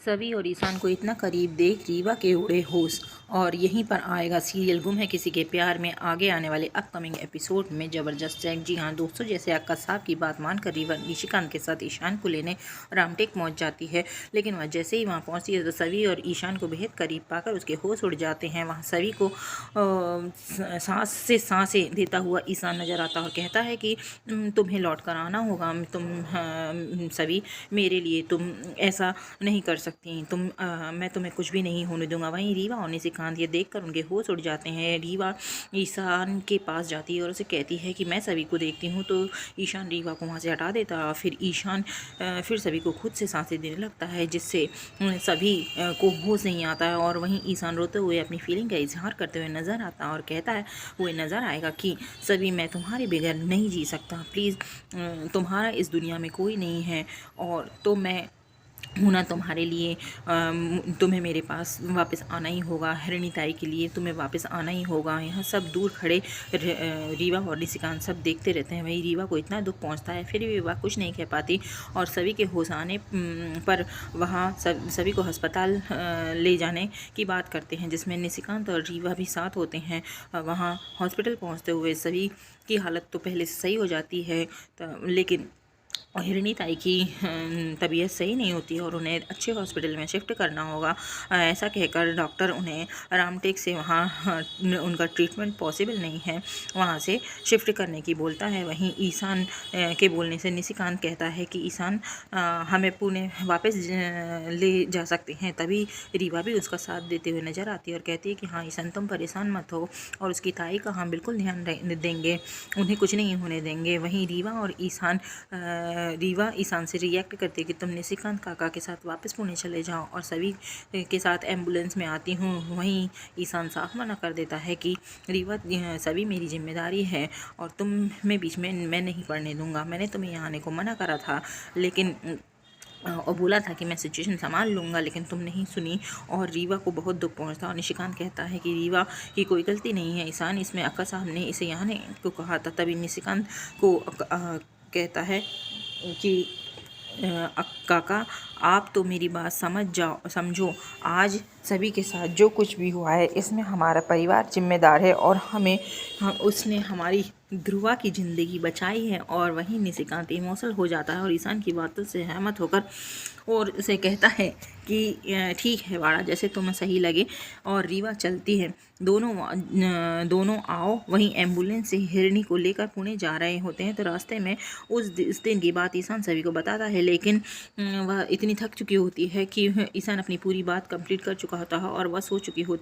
सभी और ईशान को इतना करीब देख रीवा के उड़े होश। और यहीं पर आएगा सीरियल गुम है किसी के प्यार में आगे आने वाले अपकमिंग एपिसोड में जबरदस्त चेक। जी हाँ दोस्तों, जैसे अक्का साहब की बात मानकर रीवा निशिकांत के साथ ईशान को लेने रामटेक पहुंच जाती है, लेकिन वह जैसे ही वहां पहुंचती है तो सभी और ईशान को बेहद करीब पाकर उसके होश उड़ जाते हैं। वहाँ सभी को सांस से सांसें देता हुआ ईशान नजर आता है और कहता है कि तुम्हें लौट कर आना होगा, सभी मेरे लिए तुम ऐसा नहीं कर सकती, मैं तुम्हें कुछ भी नहीं होने दूंगा। वहीं रीवा और निशिकांत ये देखकर उनके होश उड़ जाते हैं। रीवा ईशान के पास जाती है और उसे कहती है कि मैं सभी को देखती हूँ, तो ईशान रीवा को वहाँ से हटा देता है। फिर ईशान फिर सभी को खुद से सांसें देने लगता है, जिससे सभी को होश नहीं आता है। और वहीं ईशान रोते हुए अपनी फीलिंग का इजहार करते हुए नज़र आता है और कहता है हुए नज़र आएगा कि सभी मैं तुम्हारे बगैर नहीं जी सकता, प्लीज़ तुम्हारा इस दुनिया में कोई नहीं है और तो मैं हूँ ना तुम्हारे लिए। तुम्हें मेरे पास वापस आना ही होगा, हिरणी के लिए तुम्हें वापस आना ही होगा। यहाँ सब दूर खड़े रीवा और निशिकांत सब देखते रहते हैं। वही रीवा को इतना दुख पहुँचता है, फिर भी वह कुछ नहीं कह पाती और सभी के होश आने पर वहाँ सभी को अस्पताल ले जाने की बात करते हैं, जिसमें निशिकांत और रीवा भी साथ होते हैं। वहाँ हॉस्पिटल पहुँचते हुए सभी की हालत तो पहले से सही हो जाती है, लेकिन हिरणी ताई की तबीयत सही नहीं होती है और उन्हें अच्छे हॉस्पिटल में शिफ्ट करना होगा। ऐसा कहकर डॉक्टर उन्हें रामटेक से वहाँ उनका ट्रीटमेंट पॉसिबल नहीं है, वहाँ से शिफ्ट करने की बोलता है। वहीं ईशान के बोलने से निशिकांत कहता है कि ईशान हमें पुणे वापस ले जा सकते हैं। तभी रीवा भी उसका साथ देते हुए नज़र आती है और कहती है कि हाँ ईशान तुम परेशान मत हो और उसकी ताई का हम बिल्कुल ध्यान देंगे, उन्हें कुछ नहीं होने देंगे। वहीं रीवा ईशान से रिएक्ट करती है कि तुम निशिकांत काका के साथ वापस पुणे चले जाओ और सभी के साथ एम्बुलेंस में आती हूँ। वहीं ईशान साफ मना कर देता है कि रीवा सभी मेरी जिम्मेदारी है और तुम में बीच में मैं नहीं पड़ने दूंगा। मैंने तुम्हें यहाँ आने को मना करा था, लेकिन और बोला था कि मैं सिचुएशन संभाल लूँगा, लेकिन तुम नहीं सुनी और रीवा को बहुत दुख पहुंचता। और निशिकांत कहता है कि रीवा की कोई गलती नहीं है ईशान, इसमें अक्का साहब ने इसे यहाँ आने को कहा था। तभी निशिकांत को कहता है कि काका आप तो मेरी बात समझो, आज सभी के साथ जो कुछ भी हुआ है इसमें हमारा परिवार जिम्मेदार है और उसने हमारी ध्रुवा की ज़िंदगी बचाई है। और वहीं निशिकांत इमोशनल हो जाता है और ईशान की बातों से सहमत होकर और उसे कहता है कि ठीक है वाड़ा, जैसे तुम्हें सही लगे। और रीवा चलती है, दोनों आओ। वहीं एम्बुलेंस से हिरणी को लेकर पुणे जा रहे होते हैं, तो रास्ते में उस दिन की बात ईशान सभी को बताता है, लेकिन वह इतनी थक चुकी होती है कि ईशान अपनी पूरी बात कंप्लीट कर चुका होता है और वह सो चुकी होती